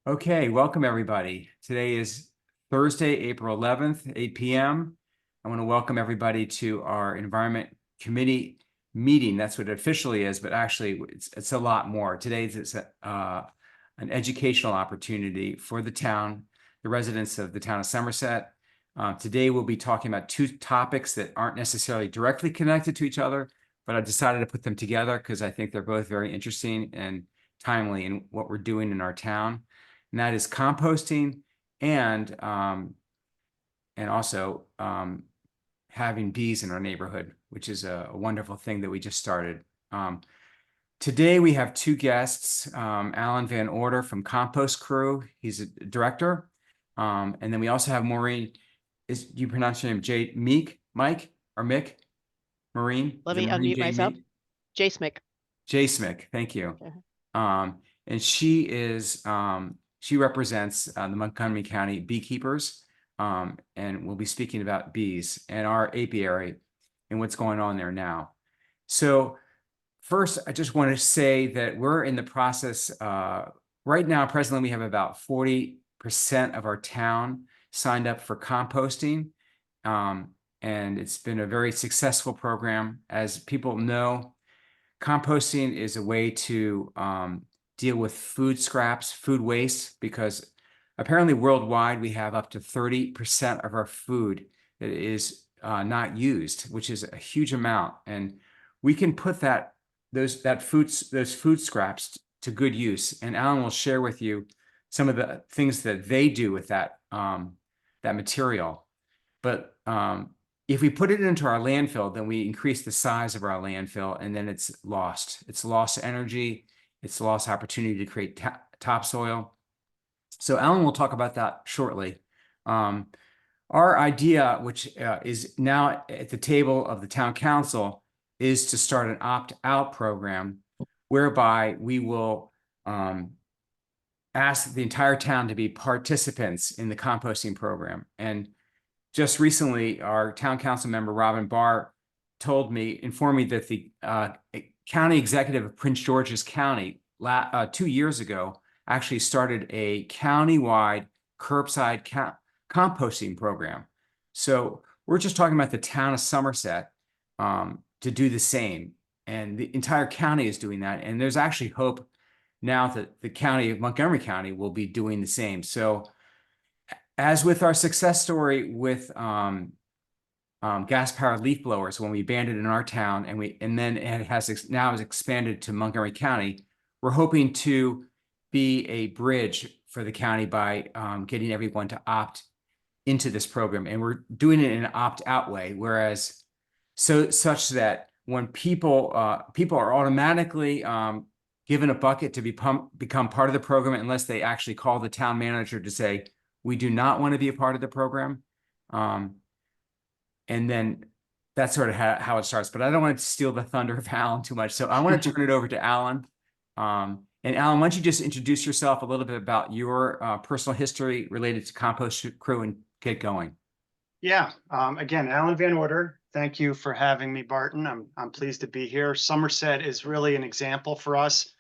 Okay, welcome everybody. Today is Thursday, April 11th, 8 p.m. I want to welcome everybody to our Environment Committee meeting. That's what it officially is, but actually it's a lot more. Today it's an educational opportunity for the town, the residents of the town of Somerset. Today we'll be talking about two topics that aren't necessarily directly connected to each other, but I decided to put them together because I think they're both very interesting and timely in what we're doing in our town. And that is composting and also having bees in our neighborhood, which is a wonderful thing that we just started. Today we have two guests, Alan Van Order from Compost Crew. He's a director. And then we also have Maureen. Do you pronounce your name Mike or Mick? Maureen? Let me unmute myself. J. Smick. J. Smick, thank you. And she is she represents the Montgomery County beekeepers, and we'll be speaking about bees and our apiary and what's going on there now. So first, I just want to say that we're in the process. Right now, presently, we have about 40% of our town signed up for composting, and it's been a very successful program. As people know, composting is a way to deal with food scraps, food waste, because apparently worldwide we have up to 30% of our food that is not used, which is a huge amount. And we can put those food scraps to good use. And Alan will share with you some of the things that they do with that material. But if we put it into our landfill, then we increase the size of our landfill, and then it's lost. It's lost energy. It's lost opportunity to create topsoil. So Alan will talk about that shortly. Our idea, which is now at the table of the town council, is to start an opt-out program whereby we will ask the entire town to be participants in the composting program. And just recently, our town council member, Robin Barr, informed me that the county executive of Prince George's County 2 years ago actually started a countywide curbside composting program. So we're just talking about the town of Somerset to do the same. And the entire county is doing that. And there's actually hope now that the county of Montgomery County will be doing the same. So as with our success story with gas-powered leaf blowers, when we banned it in our town, and then it has now expanded to Montgomery County, we're hoping to be a bridge for the county by getting everyone to opt into this program, and we're doing it in an opt-out way. Whereas, such that when people are automatically given a bucket to become part of the program, unless they actually call the town manager to say, we do not want to be a part of the program. And then that's sort of how it starts. But I don't want to steal the thunder of Alan too much. So I want to turn it over to Alan. And Alan, why don't you just introduce yourself a little bit about your personal history related to Compost Crew and get going. Yeah, again, Alan Van Order, thank you for having me, Barton. I'm pleased to be here. Somerset is really an example for us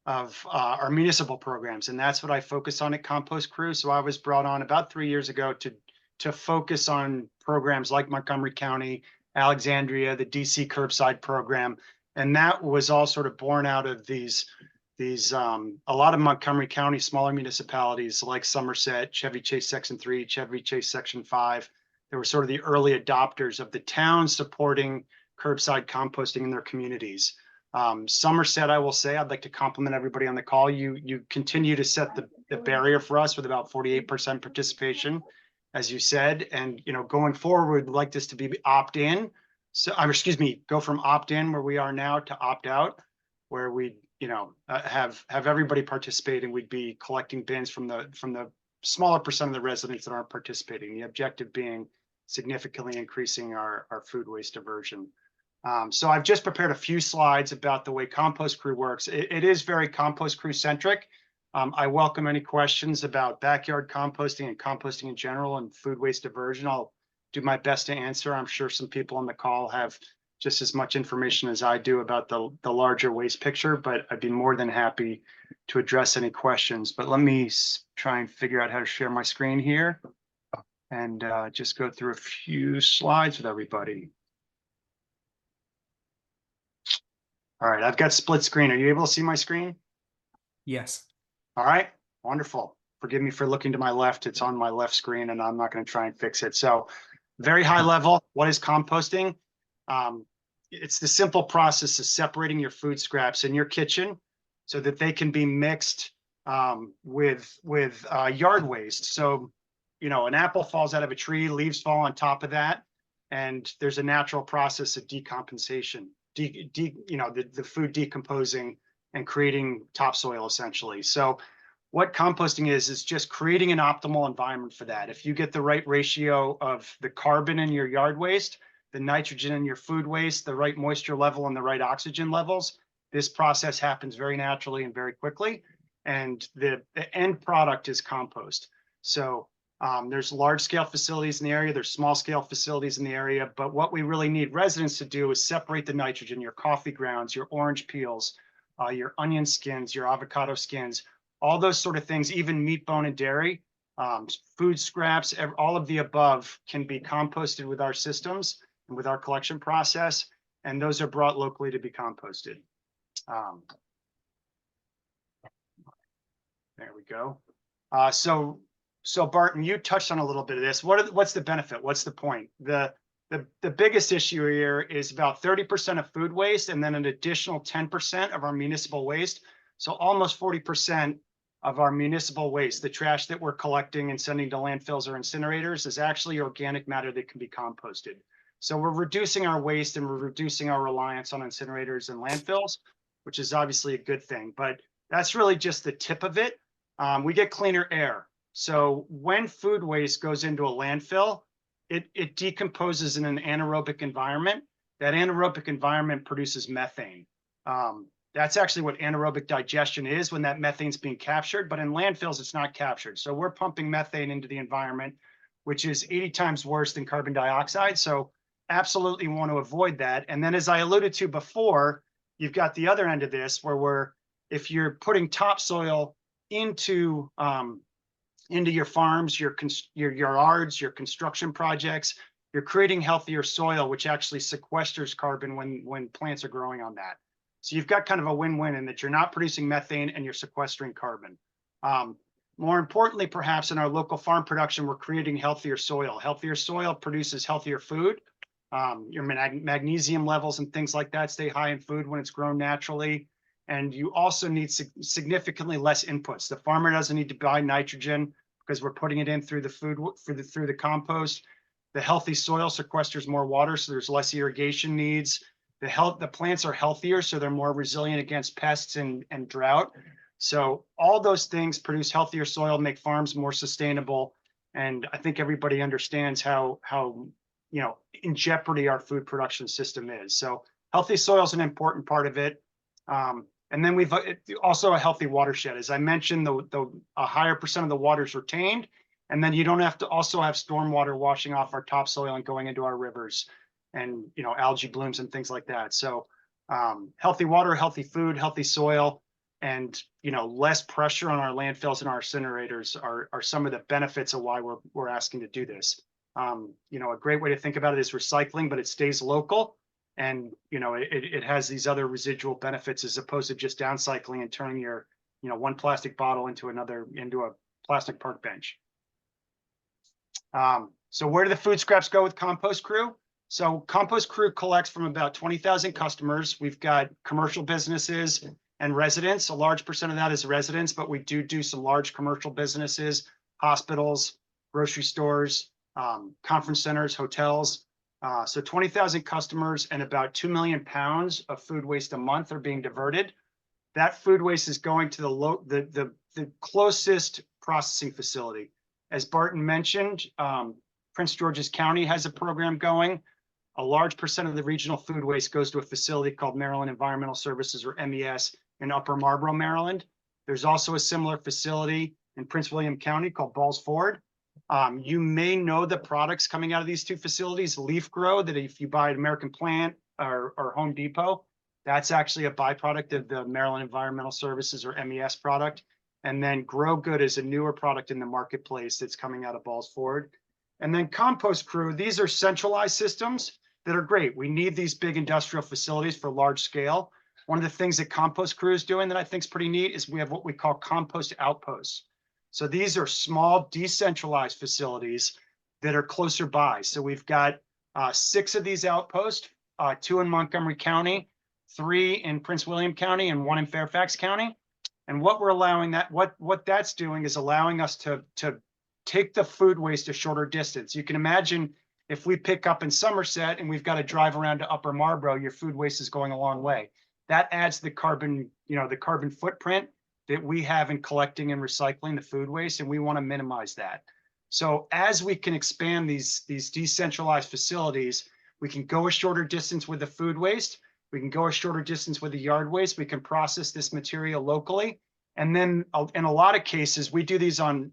of our municipal programs, and that's what I focus on at Compost Crew. So I was brought on about 3 years ago to focus on programs like Montgomery County, Alexandria, the DC curbside program, and that was all sort of born out of these a lot of Montgomery County smaller municipalities like Somerset, Chevy Chase Section 3, Chevy Chase Section 5. They were sort of the early adopters of the town supporting curbside composting in their communities. Somerset, I will say, I'd like to compliment everybody on the call. You continue to set the barrier for us with about 48% participation, as you said. And going forward, we'd like this to be opt-in. So, excuse me, go from opt-in where we are now to opt-out, where we have everybody participate, and we'd be collecting bins from the smaller percent of the residents that aren't participating. The objective being significantly increasing our food waste diversion. So I've just prepared a few slides about the way Compost Crew works. It is very Compost Crew centric. I welcome any questions about backyard composting and composting in general and food waste diversion. I'll do my best to answer. I'm sure some people on the call have just as much information as I do about the larger waste picture, but I'd be more than happy to address any questions. But let me try and figure out how to share my screen here and just go through a few slides with everybody. All right, I've got split screen. Are you able to see my screen? Yes. All right, wonderful. Forgive me for looking to my left. It's on my left screen and I'm not going to try and fix it. So very high level, what is composting? It's the simple process of separating your food scraps in your kitchen so that they can be mixed with yard waste. So, you know, an apple falls out of a tree, leaves fall on top of that, and there's a natural process of decompensation, the food decomposing and creating topsoil essentially. So what composting is just creating an optimal environment for that. If you get the right ratio of the carbon in your yard waste, the nitrogen in your food waste, the right moisture level and the right oxygen levels, this process happens very naturally and very quickly. And the end product is compost. So there's large scale facilities in the area, there's small scale facilities in the area, but what we really need residents to do is separate the nitrogen, your coffee grounds, your orange peels, your onion skins, your avocado skins, all those sort of things, even meat, bone, and dairy, food scraps, all of the above can be composted with our systems and with our collection process, and those are brought locally to be composted. There we go. So Barton, you touched on a little bit of this. What's the benefit? What's the point? The biggest issue here is about 30% of food waste and then an additional 10% of our municipal waste. So almost 40% of our municipal waste, the trash that we're collecting and sending to landfills or incinerators, is actually organic matter that can be composted. So we're reducing our waste and we're reducing our reliance on incinerators and landfills, which is obviously a good thing, but that's really just the tip of it. We get cleaner air. So when food waste goes into a landfill, it decomposes in an anaerobic environment. That anaerobic environment produces methane. That's actually what anaerobic digestion is, when that methane's being captured, but in landfills, it's not captured. So we're pumping methane into the environment, which is 80 times worse than carbon dioxide. So absolutely want to avoid that. And then as I alluded to before, you've got the other end of this where if you're putting topsoil into your farms, your yards, your construction projects, you're creating healthier soil, which actually sequesters carbon when plants are growing on that. So you've got kind of a win-win in that you're not producing methane and you're sequestering carbon. More importantly, perhaps in our local farm production, we're creating healthier soil. Healthier soil produces healthier food. Your magnesium levels and things like that stay high in food when it's grown naturally. And you also need significantly less inputs. The farmer doesn't need to buy nitrogen because we're putting it in through the food, through the compost. The healthy soil sequesters more water, so there's less irrigation needs. The plants are healthier, so they're more resilient against pests and drought. So all those things produce healthier soil, make farms more sustainable. And I think everybody understands how in jeopardy our food production system is. So healthy soil is an important part of it. And then we've also a healthy watershed. As I mentioned, a higher percent of the water is retained, and then you don't have to also have stormwater washing off our topsoil and going into our rivers, and algae blooms and things like that. So healthy water, healthy food, healthy soil, and less pressure on our landfills and our incinerators are some of the benefits of why we're asking to do this. A great way to think about it is recycling, but it stays local. And it has these other residual benefits as opposed to just downcycling and turning your one plastic bottle into a plastic park bench. So where do the food scraps go with Compost Crew? So Compost Crew collects from about 20,000 customers. We've got commercial businesses and residents. A large percent of that is residents, but we do some large commercial businesses, hospitals, grocery stores, conference centers, hotels. So 20,000 customers and about 2 million pounds of food waste a month are being diverted. That food waste is going to the closest processing facility. As Barton mentioned, Prince George's County has a program going. A large percent of the regional food waste goes to a facility called Maryland Environmental Services, or MES, in Upper Marlboro, Maryland. There's also a similar facility in Prince William County called Balls Ford. You may know the products coming out of these two facilities. Leaf Grow, that if you buy an American Plant, or Home Depot. That's actually a byproduct of the Maryland Environmental Services, or MES product. And then Grow Good is a newer product in the marketplace that's coming out of Balls Ford. And then Compost Crew, these are centralized systems that are great. We need these big industrial facilities for large scale. One of the things that Compost Crew is doing that I think is pretty neat is we have what we call compost outposts. So these are small decentralized facilities that are closer by. So we've got 6 of these outposts, 2 in Montgomery County, 3 in Prince William County, and 1 in Fairfax County. And what we're allowing what that's doing is allowing us to take the food waste a shorter distance. You can imagine if we pick up in Somerset and we've got to drive around to Upper Marlboro, your food waste is going a long way. That adds the carbon, the carbon footprint that we have in collecting and recycling the food waste, and we want to minimize that. So as we can expand these decentralized facilities, we can go a shorter distance with the food waste. We can go a shorter distance with the yard waste. We can process this material locally. And then in a lot of cases, we do these on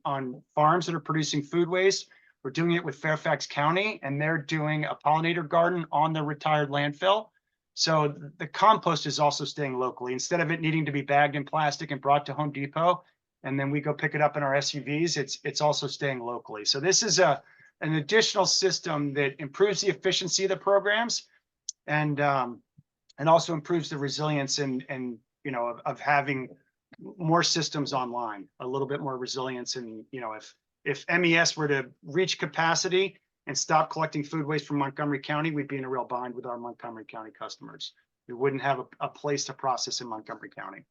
farms that are producing food waste. We're doing it with Fairfax County, and they're doing a pollinator garden on the retired landfill. So the compost is also staying locally. Instead of it needing to be bagged in plastic and brought to Home Depot, and then we go pick it up in our SUVs, it's also staying locally. So this is an additional system that improves the efficiency of the programs, and also improves the resilience and of having more systems online, a little bit more resilience. And if MES were to reach capacity and stop collecting food waste from Montgomery County, we'd be in a real bind with our Montgomery County customers. We wouldn't have a place to process in Montgomery County.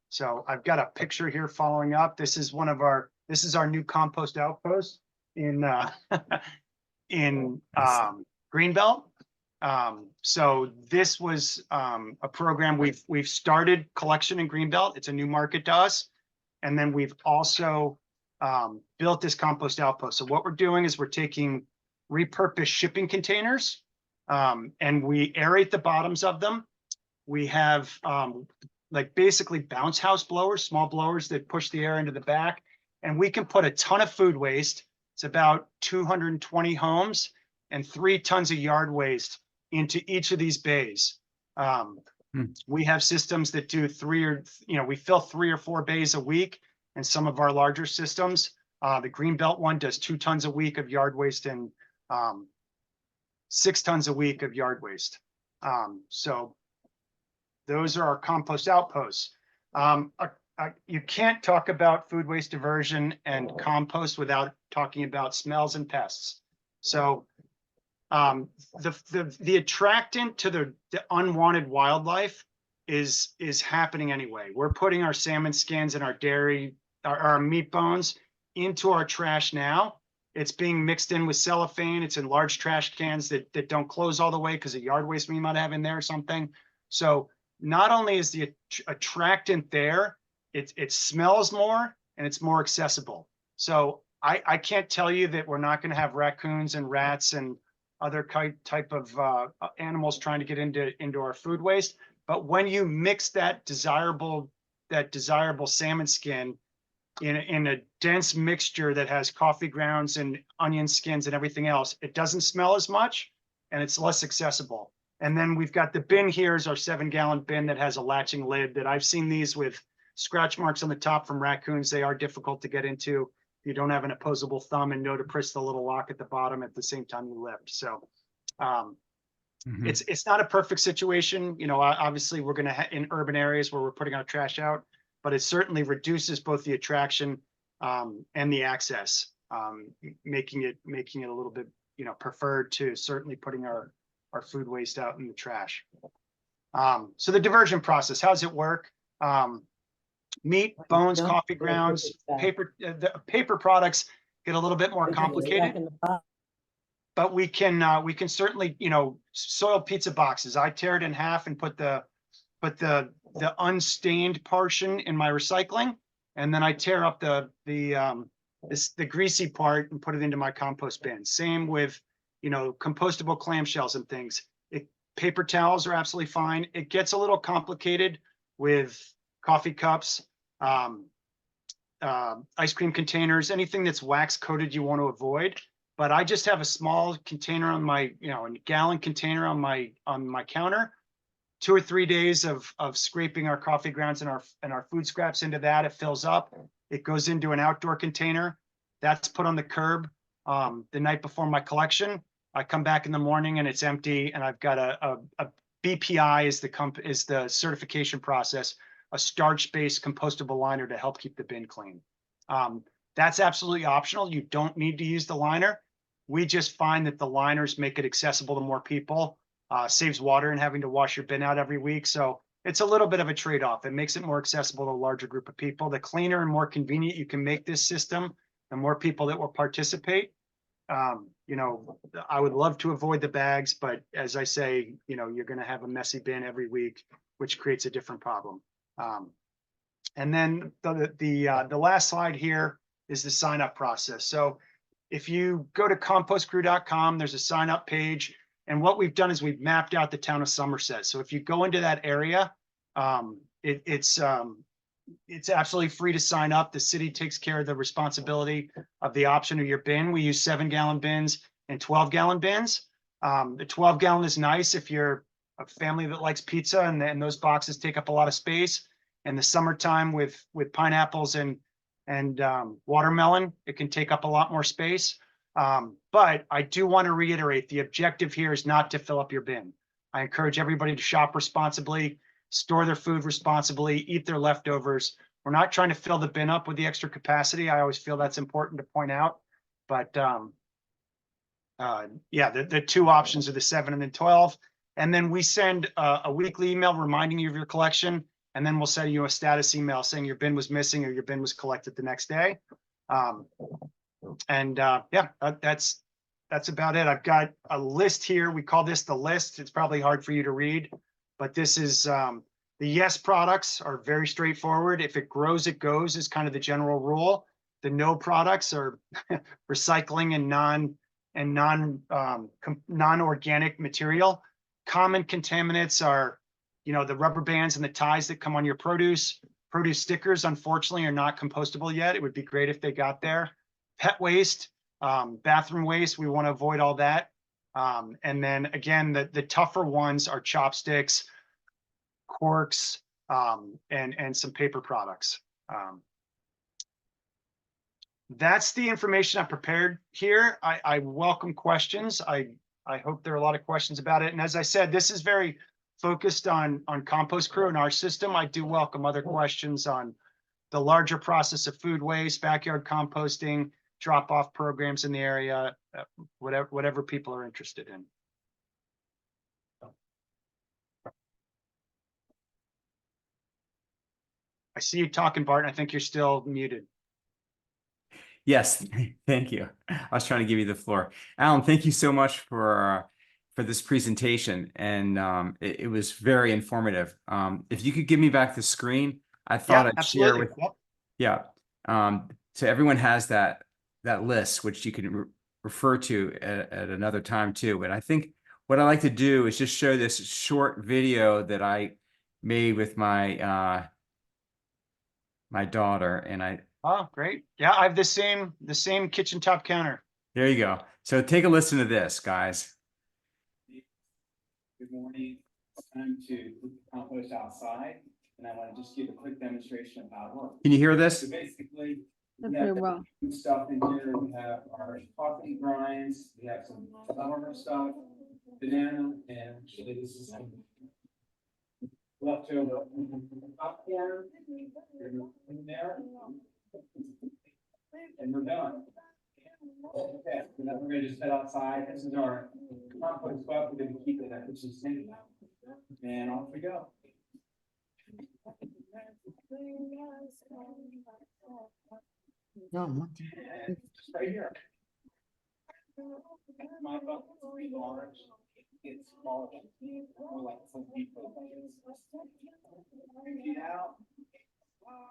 So I've got a picture here following up. This is our new compost outpost in Greenbelt. So this was a program we've started collection in Greenbelt. It's a new market to us. And then we've also built this compost outpost. So what we're doing is we're taking repurposed shipping containers, and we aerate the bottoms of them. We have like basically bounce house blowers, small blowers that push the air into the back, and we can put a ton of food waste. It's about 220 homes and 3 tons of yard waste into each of these bays. We have systems that do we fill 3 or 4 bays a week, and some of our larger systems, the Greenbelt one does 2 tons a week of yard waste and 6 tons a week of yard waste. So those are our compost outposts. You can't talk about food waste diversion and compost without talking about smells and pests. So the attractant to the unwanted wildlife is happening anyway. We're putting our salmon skins and our dairy, our meat bones into our trash now. It's being mixed in with cellophane. It's in large trash cans that don't close all the way because of yard waste we might have in there or something. So not only is the attractant there, it smells more and it's more accessible. So I can't tell you that we're not going to have raccoons and rats and other type of animals trying to get into our food waste. But when you mix that desirable salmon skin in a dense mixture that has coffee grounds and onion skins and everything else, it doesn't smell as much and it's less accessible. And then we've got the bin here is our 7-gallon bin that has a latching lid that I've seen these with scratch marks on the top from raccoons. They are difficult to get into. You don't have an opposable thumb and know to press the little lock at the bottom at the same time you lift. So it's not a perfect situation. Obviously we're going to in urban areas where we're putting our trash out, but it certainly reduces both the attraction and the access, making it a little bit preferred to certainly putting our food waste out in the trash. So the diversion process, how does it work? Meat, bones, coffee grounds, the paper products get a little bit more complicated, but we can certainly, soil pizza boxes. I tear it in half and put the unstained portion in my recycling, and then I tear up the greasy part and put it into my compost bin. Same with compostable clamshells and things. Paper towels are absolutely fine. It gets a little complicated with coffee cups, ice cream containers, anything that's wax coated you want to avoid. but I just have a small container on my, a gallon container on my counter. 2 or 3 days of scraping our coffee grounds and our food scraps into that. It fills up. It goes into an outdoor container. That's put on the curb the night before my collection. I come back in the morning and it's empty, and I've got a BPI is the certification process, a starch-based compostable liner to help keep the bin clean. That's absolutely optional. You don't need to use the liner. We just find that the liners make it accessible to more people, saves water and having to wash your bin out every week. So it's a little bit of a trade-off. It makes it more accessible to a larger group of people. The cleaner and more convenient you can make this system, the more people that will participate. I would love to avoid the bags, but as I say, you're going to have a messy bin every week, which creates a different problem. And then the last slide here is the sign up process. So if you go to compostcrew.com, there's a sign up page. And what we've done is we've mapped out the town of Somerset. So if you go into that area, it's absolutely free to sign up. The city takes care of the responsibility of the option of your bin. We use 7-gallon bins and 12-gallon bins. The 12-gallon is nice if you're a family that likes pizza, and those boxes take up a lot of space. In the summertime with pineapples and watermelon, it can take up a lot more space. But I do want to reiterate, the objective here is not to fill up your bin. I encourage everybody to shop responsibly, store their food responsibly, eat their leftovers. We're not trying to fill the bin up with the extra capacity. I always feel that's important to point out. But yeah, the two options are the 7 and the 12. And then we send a weekly email reminding you of your collection. And then we'll send you a status email saying your bin was missing or your bin was collected the next day. Yeah, that's about it. I've got a list here. We call this the list. It's probably hard for you to read, but this is the yes products are very straightforward. If it grows, it goes is kind of the general rule. The no products are recycling and non-organic material. Common contaminants are, the rubber bands and the ties that come on your produce. Produce stickers, unfortunately, are not compostable yet. It would be great if they got there. Pet waste, bathroom waste, we want to avoid all that. And then again, the tougher ones are chopsticks, corks, and some paper products. That's the information I prepared here. I welcome questions. I hope there are a lot of questions about it. And as I said, this is very focused on Compost Crew and our system. I do welcome other questions on the larger process of food waste, backyard composting, drop-off programs in the area, whatever people are interested in. I see you talking, Barton. I think you're still muted. Yes, thank you. I was trying to give you the floor. Alan, thank you so much for this presentation, and it was very informative. If you could give me back the screen, I thought I'd share with. Yeah. So everyone has that list, which you can refer to at another time too. But I think what I like to do is just show this short video that I made with my my daughter, and I. Oh, great. Yeah, I have the same kitchen top counter. There you go. So take a listen to this, guys. Good morning. It's time to put the compost outside, and I want to just give a quick demonstration of how it works. Can you hear this? So basically, we have stuff in here. We have our coffee grinds. We have some flour stuff, banana, and actually this is some leftover popcorn in there, and we're done. Okay, so now we're going to just head outside. This is our compost bucket. We're going to keep it at this is sink, and off we go. Just right here. My bucket is pretty large. It's small, like some people. Empty it out.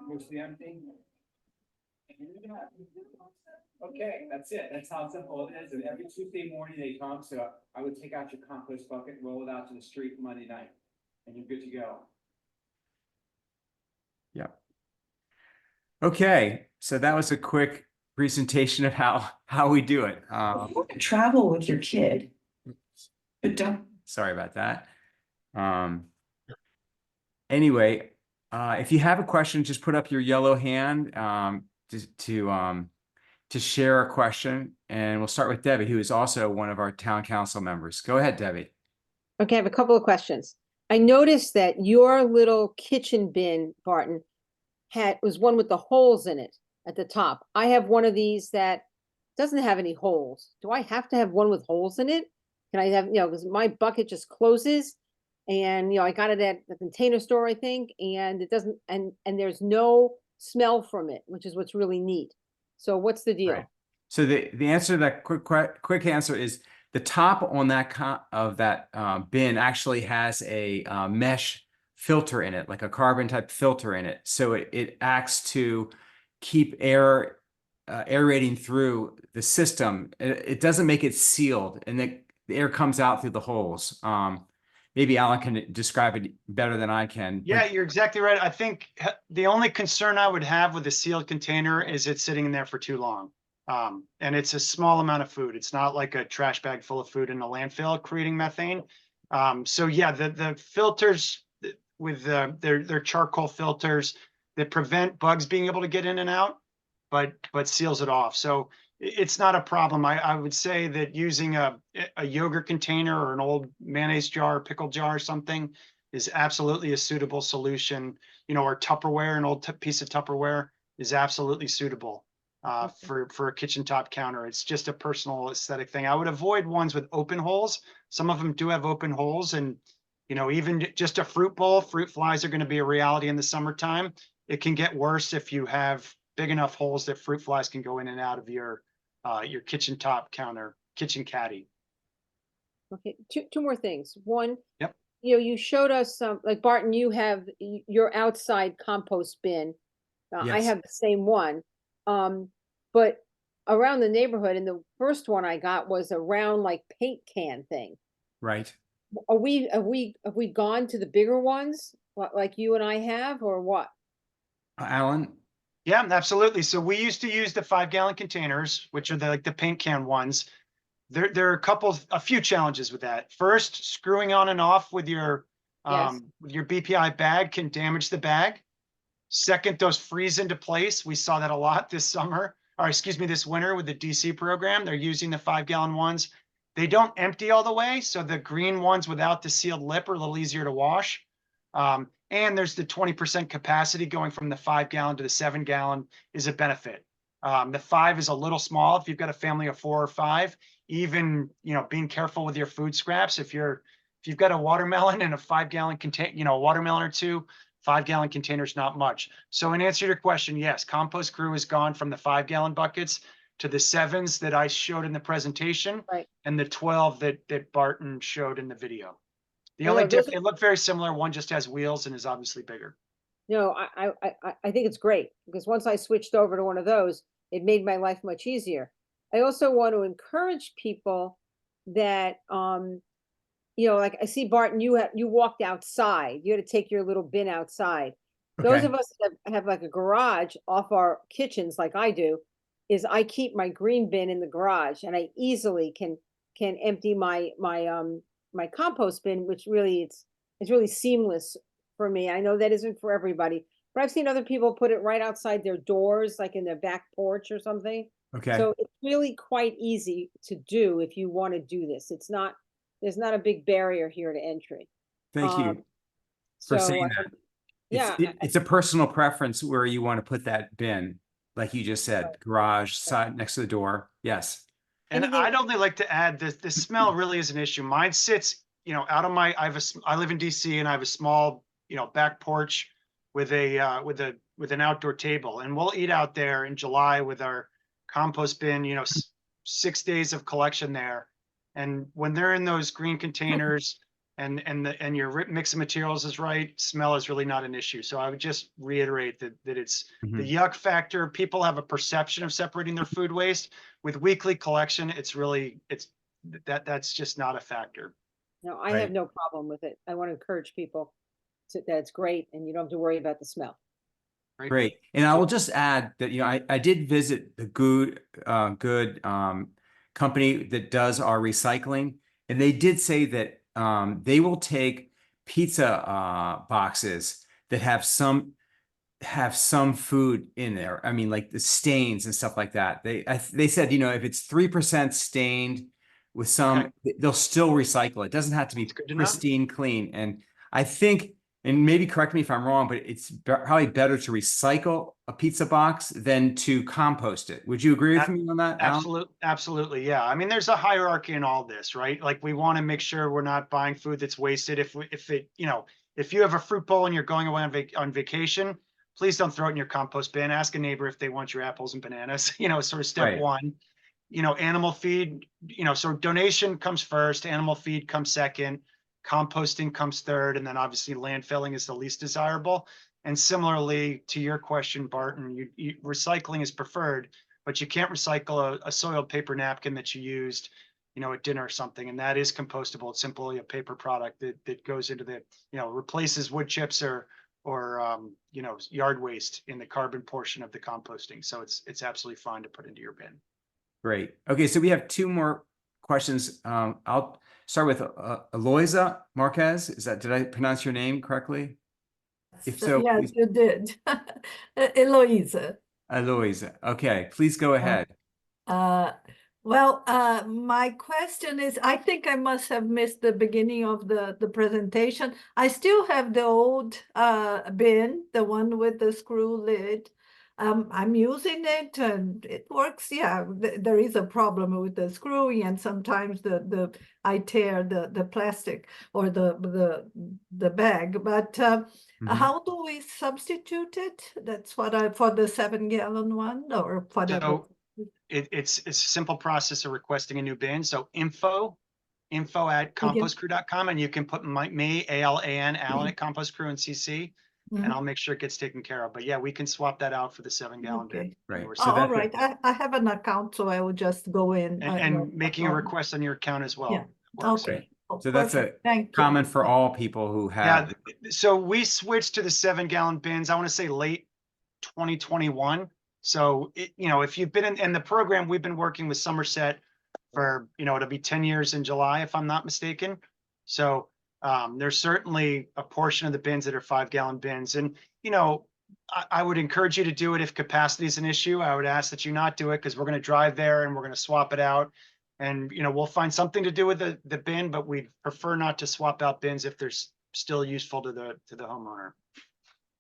Mostly empty. Okay, that's it. That's how simple it is. And every Tuesday morning they come. So I would take out your compost bucket, roll it out to the street Monday night, and you're good to go. Yeah. Okay, so that was a quick presentation of how we do it. Travel with your kid, but don't. Sorry about that. Anyway, if you have a question, just put up your yellow hand to share a question, and we'll start with Debbie, who is also one of our town council members. Go ahead, Debbie. Okay, I have a couple of questions. I noticed that your little kitchen bin, Barton, was one with the holes in it at the top. I have one of these that doesn't have any holes. Do I have to have one with holes in it? Can I have, because my bucket just closes, and I got it at the Container Store, I think, and it doesn't, and there's no smell from it, which is what's really neat. So what's the deal? Right. So the answer to that quick answer is the top on that bin actually has a mesh filter in it, like a carbon type filter in it. So it acts to keep aerating through the system. It doesn't make it sealed, and the air comes out through the holes. Maybe Alan can describe it better than I can. Yeah, you're exactly right. I think the only concern I would have with a sealed container is it sitting in there for too long. And it's a small amount of food. It's not like a trash bag full of food in a landfill creating methane. So yeah, the filters with their charcoal filters that prevent bugs being able to get in and out, but seals it off. So it's not a problem. I would say that using a yogurt container or an old mayonnaise jar, pickle jar or something is absolutely a suitable solution. Or Tupperware, an old piece of Tupperware is absolutely suitable for a kitchen top counter. It's just a personal aesthetic thing. I would avoid ones with open holes. Some of them do have open holes, and even just a fruit bowl, fruit flies are going to be a reality in the summertime. It can get worse if you have big enough holes that fruit flies can go in and out of your kitchen top counter, kitchen caddy. Okay, two more things. One, Yep. You showed us some, like Barton, you have your outside compost bin. I Yes. have the same one. But around the neighborhood, and the first one I got was a round like paint can thing. Right. Have we gone to the bigger ones like you and I have, or what? Alan? Yeah, absolutely. So we used to use the 5-gallon containers, which are the paint can ones. There are a few challenges with that. First, screwing on and off with your BPI bag can damage the bag. Second, those freeze into place. We saw that a lot this winter with the DC program. They're using the 5-gallon ones. They don't empty all the way, so the green ones without the sealed lip are a little easier to wash. And there's the 20% capacity going from the 5-gallon to the 7-gallon is a benefit. The 5 is a little small if you've got a family of 4 or 5. Even being careful with your food scraps. If you've got a watermelon in a 5-gallon container, a watermelon or two, 5-gallon containers not much. So in answer to your question, yes, Compost Crew has gone from the 5-gallon buckets to the 7s that I showed in the presentation, right, and the 12 that Barton showed in the video. The only difference, they look very similar. One just has wheels and is obviously bigger. No, I think it's great, because once I switched over to one of those, it made my life much easier. I also want to encourage people that, like I see Barton, you walked outside. You had to take your little bin outside. Okay. Those of us that have like a garage off our kitchens, like I do, is I keep my green bin in the garage, and I easily can empty my compost bin, which really it's really seamless for me. I know that isn't for everybody, but I've seen other people put it right outside their doors, like in their back porch or something. Okay. So it's really quite easy to do if you want to do this. There's not a big barrier here to entry. Thank you for saying that. It's a personal preference where you want to put that bin, like you just said, Right. Garage, side next to the door. Yes. And I'd only like to add this: the smell really is an issue. Mine sits, out of my. I live in DC, and I have a small, back porch with an outdoor table, and we'll eat out there in July with our compost bin. 6 days of collection there, and when they're in those green containers, and your mix of materials is right, smell is really not an issue. So I would just reiterate that it's the yuck factor. People have a perception of separating their food waste. With weekly collection, that's just not a factor. No, I have no problem with it. I want to encourage people that it's great, and you don't have to worry about the smell. Great. And I will just add that, I did visit the good company that does our recycling, and they did say that they will take pizza boxes that have some food in there. I mean, like the stains and stuff like that. They said, if it's 3% stained with some, they'll still recycle it. It doesn't have to be That's good to know. pristine clean. And I think, and maybe correct me if I'm wrong, but it's probably better to recycle a pizza box than to compost it. Would you agree with me on that, Alan? Absolutely. Yeah. I mean, there's a hierarchy in all this, right? Like we want to make sure we're not buying food that's wasted. If you have a fruit bowl and you're going away on vacation, please don't throw it in your compost bin. Ask a neighbor if they want your apples and bananas, sort of step Right. one. Animal feed, so donation comes first, animal feed comes second, composting comes third, and then obviously landfilling is the least desirable. And similarly to your question, Barton, recycling is preferred, but you can't recycle a soiled paper napkin that you used, at dinner or something, and that is compostable. It's simply a paper product that goes into the, replaces wood chips or yard waste in the carbon portion of the composting. So it's absolutely fine to put into your bin. Great. Okay, so we have two more questions. I'll start with Eloisa Marquez. Did I pronounce your name correctly? If so, yes, please. you did. Eloisa. Eloisa. Okay, please go ahead. Well, my question is, I think I must have missed the beginning of the presentation. I still have the old bin, the one with the screw lid. I'm using it and it works. Yeah, there is a problem with the screwing, and sometimes I tear the plastic or the bag. But how do we substitute it? That's what for the 7-gallon one or whatever. So it's a simple process of requesting a new bin. So info@compostcrew.com, and you can put me, ALAN, Alan at Compost Crew and CC, and I'll make sure it gets taken care of. But yeah, we can swap that out for the 7-gallon bin. Right. So all right. I have an account, so I will just go in. and making a request on your account as well. Yeah. Works. Okay. Oh, So that's Thank you. common for all people who have. Yeah. So we switched to the 7-gallon bins, I want to say late 2021. So, if you've been in the program, we've been working with Somerset for, it'll be 10 years in July, if I'm not mistaken. So there's certainly a portion of the bins that are 5-gallon bins. And, I would encourage you to do it if capacity is an issue. I would ask that you not do it because we're going to drive there and we're going to swap it out. And, we'll find something to do with the bin, but we'd prefer not to swap out bins if they're still useful to the homeowner.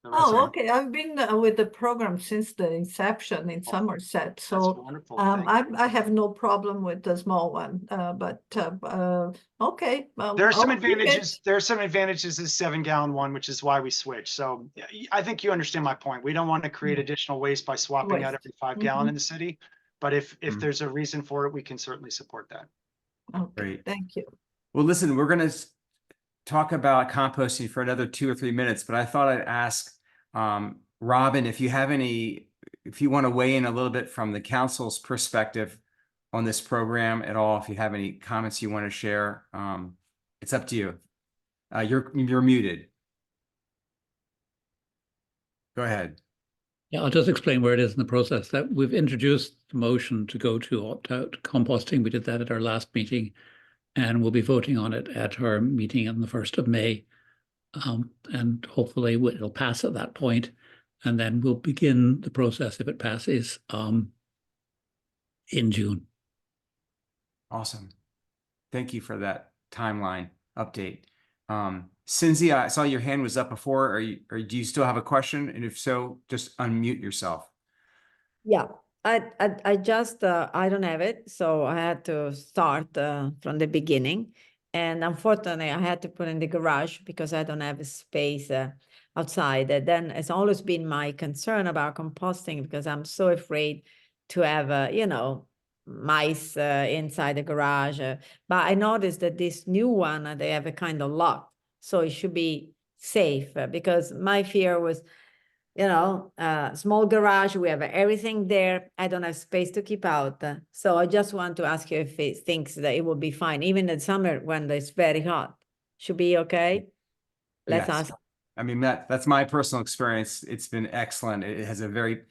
Oh, okay. I've been with the program since the inception in Somerset, so wonderful. I have no problem with the small one. But okay. There are some advantages. There are some advantages to the 7-gallon one, which is why we switched. So I think you understand my point. We don't want to create additional waste by swapping out every 5-gallon in the city. But if there's a reason for it, we can certainly support that. Okay, Great. thank you. Well, listen, we're going to talk about composting for another 2 or 3 minutes, but I thought I'd ask Robin, if you want to weigh in a little bit from the council's perspective on this program at all, if you have any comments you want to share, it's up to you. You're muted. Go ahead. Yeah, I'll just explain where it is in the process. That we've introduced the motion to go to opt-out composting. We did that at our last meeting, and we'll be voting on it at our meeting on the 1st of May. And hopefully it'll pass at that point, and then we'll begin the process if it passes in June. Awesome. Thank you for that timeline update. Cinzia, I saw your hand was up before. Or do you still have a question? And if so, just unmute yourself. Yeah, I just I don't have it, so I had to start from the beginning. And unfortunately, I had to put in the garage because I don't have a space outside. And then it's always been my concern about composting because I'm so afraid to have, mice inside the garage. But I noticed that this new one, they have a kind of lock. So it should be safe because my fear was, small garage, we have everything there. I don't have space to keep out. So I just want to ask you if it thinks that it will be fine, even in summer when it's very hot. Should be okay? Let's Yes. ask. I mean, that's my personal experience. It's been excellent. It has a very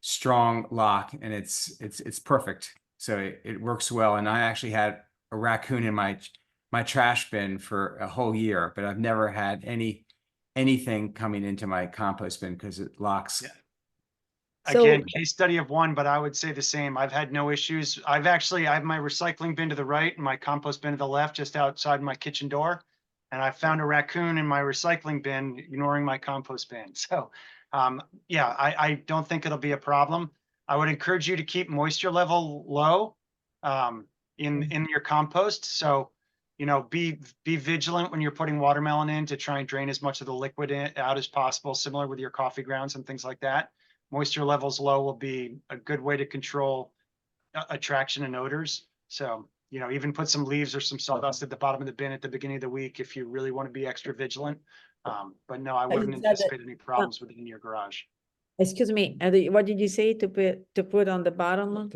strong lock and it's perfect. So it works well. And I actually had a raccoon in my trash bin for a whole year, but I've never had anything coming into my compost bin because it locks. Yeah. So- Again, case study of one, but I would say the same. I've had no issues. I have my recycling bin to the right and my compost bin to the left, just outside my kitchen door. And I found a raccoon in my recycling bin, ignoring my compost bin. So, yeah, I don't think it'll be a problem. I would encourage you to keep moisture level low, in your compost. So, you know, be vigilant when you're putting watermelon in to try and drain as much of the liquid out as possible, similar with your coffee grounds and things like that. Moisture levels low will be a good way to control attraction and odors. So, you know, even put some leaves or some sawdust at the bottom of the bin at the beginning of the week if you really want to be extra vigilant. But no, I wouldn't you said that- anticipate any problems within your garage. Excuse me, what did you say to put on the bottom?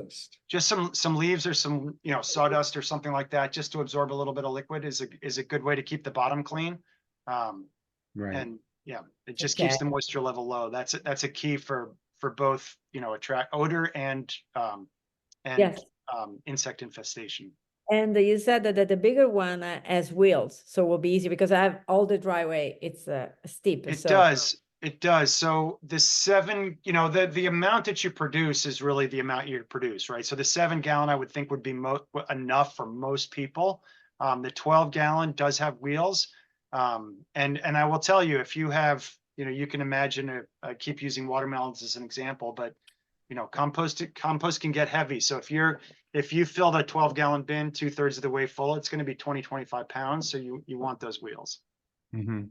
Just some leaves or some, you know, sawdust or something like that, just to absorb a little bit of liquid is a good way to keep the bottom clean. Right. And yeah, it just Okay. keeps the moisture level low. That's a key for both, you know, attract odor and Yes. insect infestation. And you said that the bigger one has wheels, so it will be easy because I have all the driveway. It's steep. It so- does. It does. So the 7, you know, the amount that you produce is really the amount you produce, right? So the 7-gallon I would think would be enough for most people. The 12-gallon does have wheels. And I will tell you, if you have, you know, you can imagine, I keep using watermelons as an example, but you know, compost can get heavy. So if you filled a 12-gallon bin 2/3 of the way full, it's going to be 20-25 pounds. So you want those wheels. Mhm.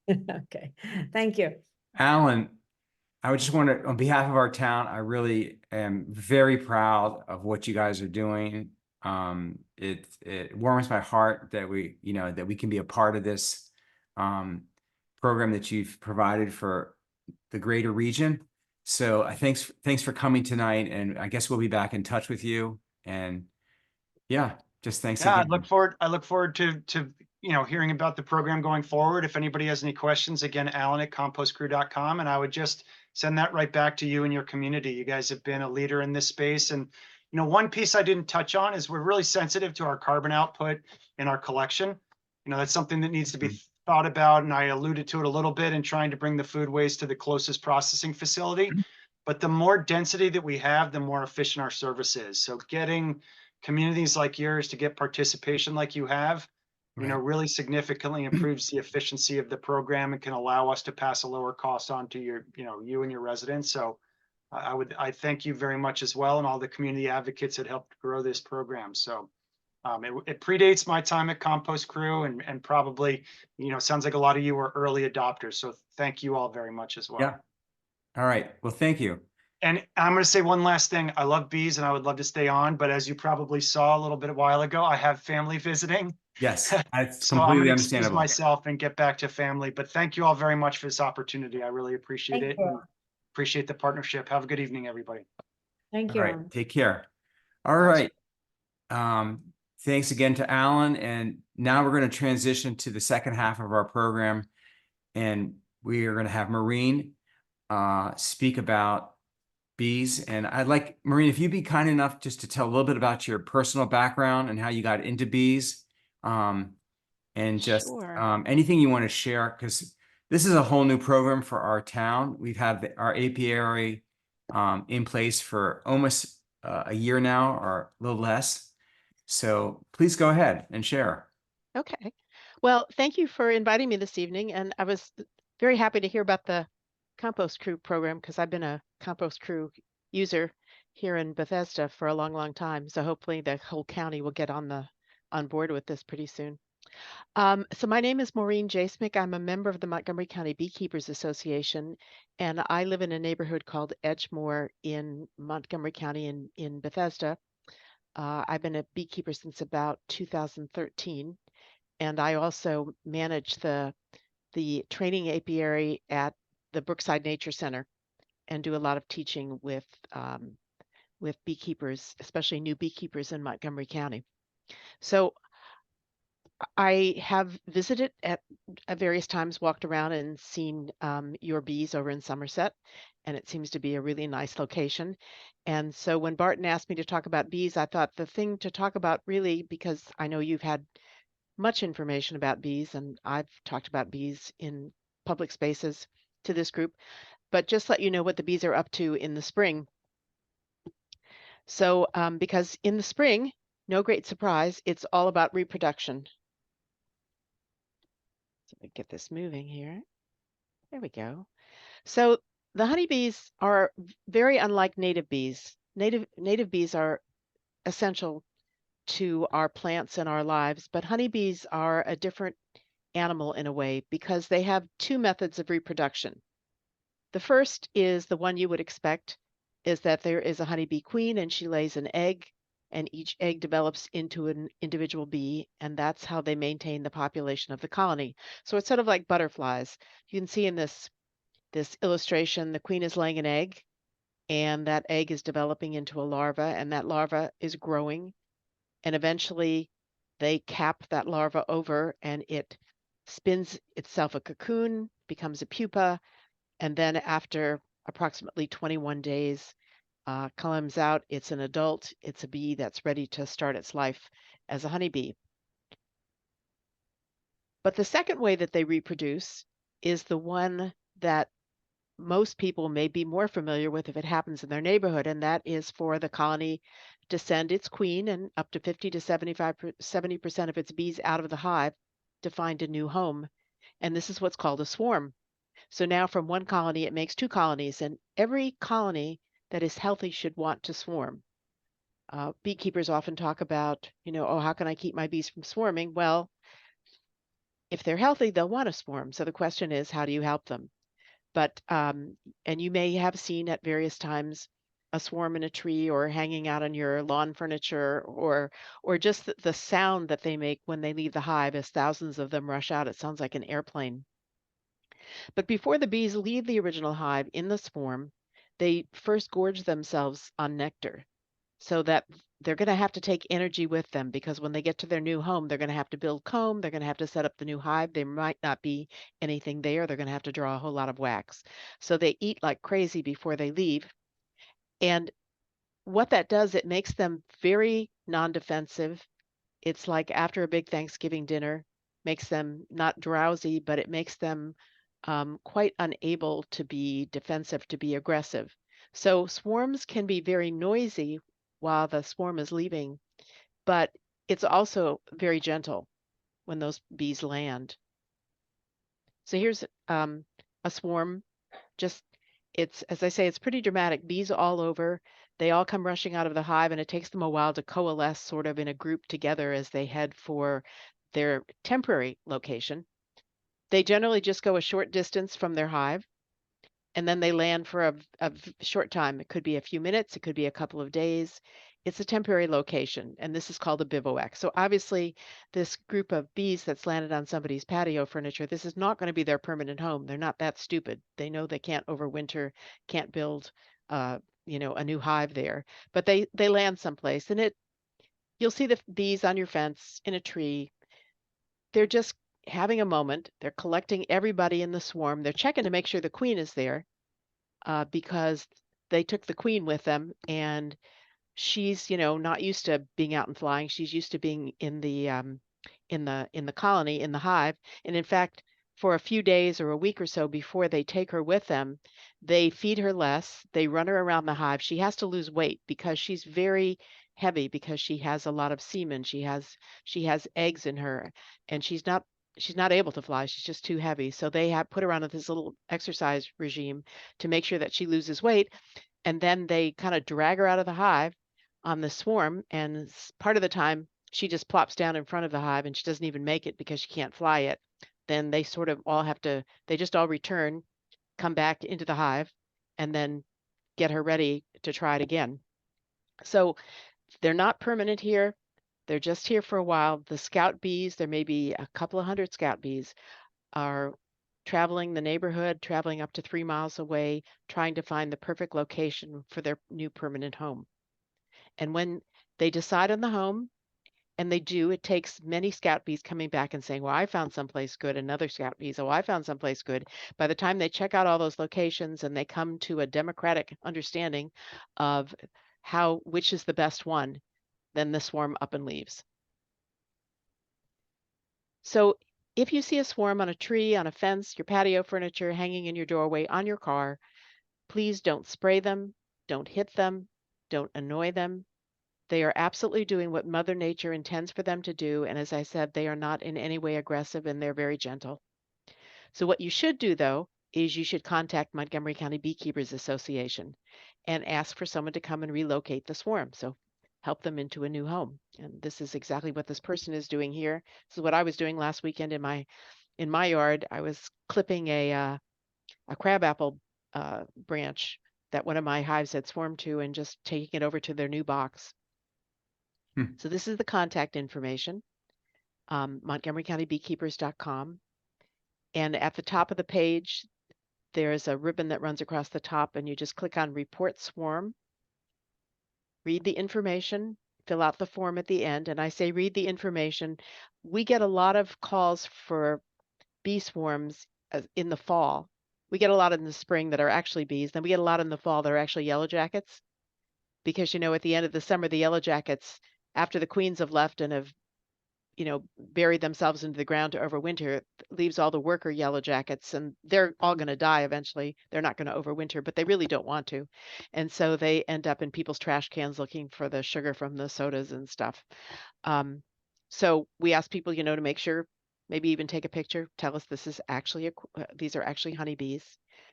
Okay, thank you. Alan, I would just want to, on behalf of our town, I really am very proud of what you guys are doing. It warms my heart that that we can be a part of this program that you've provided for the greater region. So thanks for coming tonight, and I guess we'll be back in touch with you. And yeah, just thanks Yeah, again. I look forward to you know, hearing about the program going forward. If anybody has any questions, again, Alan@compostcrew.com, and I would just send that right back to you and your community. You guys have been a leader in this space. And, you know, one piece I didn't touch on is we're really sensitive to our carbon output in our collection. You know, that's something that needs to be thought about. And I alluded to it a little bit in trying to bring the food waste to the closest processing facility. But the more density that we have, the more efficient our service is. So getting communities like yours to get participation like you have, you know, really significantly improves the efficiency of the program and can allow us to pass a lower cost on to you and your residents. So I thank you very much as well, and all the community advocates that helped grow this program. So it predates my time at Compost Crew, and probably, you know, sounds like a lot of you were early adopters. So thank you all very much as well. Yeah. All right. Well, thank you. And I'm going to say one last thing. I love bees and I would love to stay on, but as you probably saw a little bit a while ago, I have family visiting. Yes, that's So I'm completely going to excuse understandable. myself and get back to family, but thank you all very much for this opportunity. I really appreciate Thank it. you. And appreciate the partnership. Have a good evening, everybody. Thank All you. right. Take care. All right. Thanks again to Alan. And now we're going to transition to the second half of our program. And we are going to have Maureen speak about bees. And I'd like, Maureen, if you'd be kind enough just to tell a little bit about your personal background and how you got into bees. And just Sure. anything you want to share, because this is a whole new program for our town. We've had our apiary in place for almost a year now, or a little less. So please go ahead and share. Okay. Well, thank you for inviting me this evening. And I was very happy to hear about the Compost Crew program, because I've been a Compost Crew user here in Bethesda for a long, long time. So hopefully the whole county will get on board with this pretty soon. So my name is Maureen Jasmick. I'm a member of the Montgomery County Beekeepers Association, and I live in a neighborhood called Edgemoor in Montgomery County in Bethesda. I've been a beekeeper since about 2013, and I also manage the training apiary at the Brookside Nature Center and do a lot of teaching with beekeepers, especially new beekeepers in Montgomery County. So I have visited at various times, walked around and seen your bees over in Somerset, and it seems to be a really nice location. And so when Barton asked me to talk about bees, I thought the thing to talk about really, because I know you've had much information about bees, and I've talked about bees in public spaces to this group, but just let you know what the bees are up to in the spring. So, because in the spring, no great surprise, it's all about reproduction. So let me get this moving here. There we go. So the honeybees are very unlike native bees. Native bees are essential to our plants and our lives, but honeybees are a different animal in a way because they have two methods of reproduction. The first is the one you would expect, is that there is a honeybee queen and she lays an egg, and each egg develops into an individual bee, and that's how they maintain the population of the colony. So it's sort of like butterflies. You can see in this illustration, the queen is laying an egg, and that egg is developing into a larva, and that larva is growing, and eventually they cap that larva over, and it spins itself a cocoon, becomes a pupa, and then after approximately 21 days, comes out. It's an adult. It's a bee that's ready to start its life as a honeybee. But the second way that they reproduce is the one that most people may be more familiar with if it happens in their neighborhood, and that is for the colony to send its queen and up to 50 to 70% of its bees out of the hive to find a new home. And this is what's called a swarm. So now from one colony, it makes two colonies, and every colony that is healthy should want to swarm. Beekeepers often talk about, oh, how can I keep my bees from swarming? Well, if they're healthy, they'll want to swarm. So the question is, how do you help them? But, and you may have seen at various times a swarm in a tree or hanging out on your lawn furniture, or just the sound that they make when they leave the hive as thousands of them rush out. It sounds like an airplane. But before the bees leave the original hive in the swarm, they first gorge themselves on nectar, so that they're going to have to take energy with them, because when they get to their new home, they're going to have to build comb, they're going to have to set up the new hive. There might not be anything there. They're going to have to draw a whole lot of wax. So they eat like crazy before they leave. And what that does, it makes them very non-defensive. It's like after a big Thanksgiving dinner, makes them not drowsy, but it makes them quite unable to be defensive, to be aggressive. So swarms can be very noisy while the swarm is leaving, but it's also very gentle when those bees land. So here's a swarm. Just, it's, as I say, it's pretty dramatic. Bees all over. They all come rushing out of the hive, and it takes them a while to coalesce sort of in a group together as they head for their temporary location. They generally just go a short distance from their hive, and then they land for a short time. It could be a few minutes, it could be a couple of days. It's a temporary location, and this is called a bivouac. So obviously, this group of bees that's landed on somebody's patio furniture, this is not going to be their permanent home. They're not that stupid. They know they can't overwinter, can't build, a new hive there. But they land someplace, and you'll see the bees on your fence in a tree. They're just having a moment. They're collecting everybody in the swarm. They're checking to make sure the queen is there, because they took the queen with them, and she's, not used to being out and flying. She's used to being in the colony, in the hive. And in fact, for a few days or a week or so before they take her with them, they feed her less. They run her around the hive. She has to lose weight because she's very heavy, because she has a lot of semen. She has eggs in her, and she's not able to fly. She's just too heavy. So they have put her on this little exercise regime to make sure that she loses weight. And then they kind of drag her out of the hive on the swarm. And part of the time she just plops down in front of the hive, and she doesn't even make it because she can't fly yet. Then they sort of all they just all return, come back into the hive, and then get her ready to try it again. So they're not permanent here. They're just here for a while. The scout bees, there may be a couple of hundred scout bees, are traveling the neighborhood, traveling up to 3 miles away, trying to find the perfect location for their new permanent home. And when they decide on the home, And they do. It takes many scout bees coming back and saying, well, I found someplace good. Another scout bees, oh, I found someplace good. By the time they check out all those locations and they come to a democratic understanding of which is the best one, then the swarm up and leaves. So if you see a swarm on a tree, on a fence, your patio furniture, hanging in your doorway, on your car, please don't spray them, don't hit them, don't annoy them. They are absolutely doing what Mother Nature intends for them to do. And as I said, they are not in any way aggressive and they're very gentle. So what you should do, though, is you should contact Montgomery County Beekeepers Association and ask for someone to come and relocate the swarm. So help them into a new home. And this is exactly what this person is doing here. This is what I was doing last weekend in my yard. I was clipping a crabapple branch that one of my hives had swarmed to and just taking it over to their new box. So this is the contact information, MontgomeryCountyBeekeepers.com. And at the top of the page, there's a ribbon that runs across the top, and you just click on Report Swarm. Read the information, fill out the form at the end. And I say read the information. We get a lot of calls for bee swarms in the fall. We get a lot in the spring that are actually bees. Then we get a lot in the fall that are actually yellow jackets. Because, at the end of the summer, the yellow jackets, after the queens have left and have, buried themselves into the ground to overwinter, leaves all the worker yellow jackets, and they're all going to die eventually. They're not going to overwinter, but they really don't want to. And so they end up in people's trash cans looking for the sugar from the sodas and stuff. So we ask people, to make sure, maybe even take a picture, tell us this is actually, these are actually honeybees.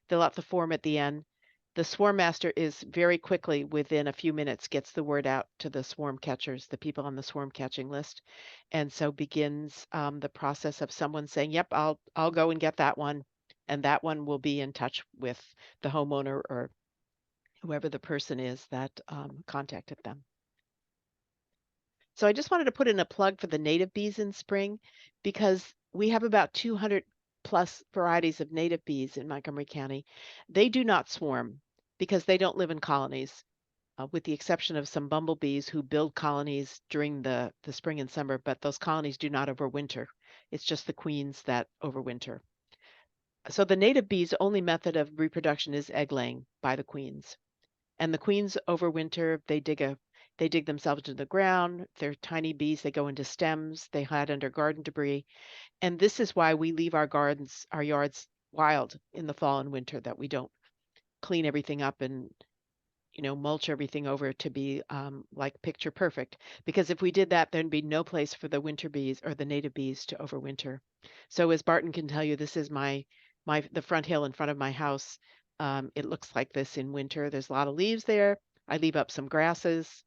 Fill out the form at the end. The swarm master is very quickly, within a few minutes, gets the word out to the swarm catchers, the people on the swarm catching list. And so begins the process of someone saying, yep, I'll go and get that one. And that one will be in touch with the homeowner or whoever the person is that contacted them. So I just wanted to put in a plug for the native bees in spring, because we have about 200 plus varieties of native bees in Montgomery County. They do not swarm because they don't live in colonies, with the exception of some bumblebees who build colonies during the spring and summer, but those colonies do not overwinter. It's just the queens that overwinter. So the native bees' only method of reproduction is egg laying by the queens. And the queens overwinter, they dig themselves into the ground. They're tiny bees. They go into stems. They hide under garden debris. And this is why we leave our yards wild in the fall and winter, that we don't clean everything up and, mulch everything over to be like picture perfect. Because if we did that, there'd be no place for the winter bees or the native bees to overwinter. So as Barton can tell you, this is the front hill in front of my house. It looks like this in winter. There's a lot of leaves there. I leave up some grasses,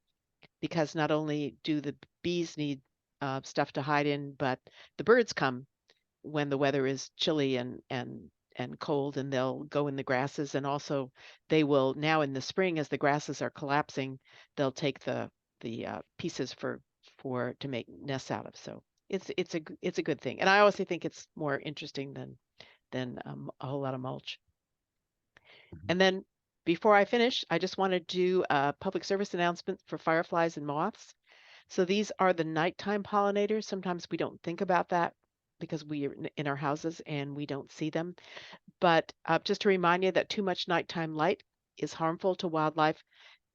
because not only do the bees need stuff to hide in, but the birds come when the weather is chilly and cold, and they'll go in the grasses. And also they will, now in the spring, as the grasses are collapsing, they'll take the pieces to make nests out of. So it's a good thing. And I also think it's more interesting than a whole lot of mulch. And then before I finish, I just want to do a public service announcement for fireflies and moths. So these are the nighttime pollinators. Sometimes we don't think about that because we are in our houses and we don't see them. But just to remind you that too much nighttime light is harmful to wildlife.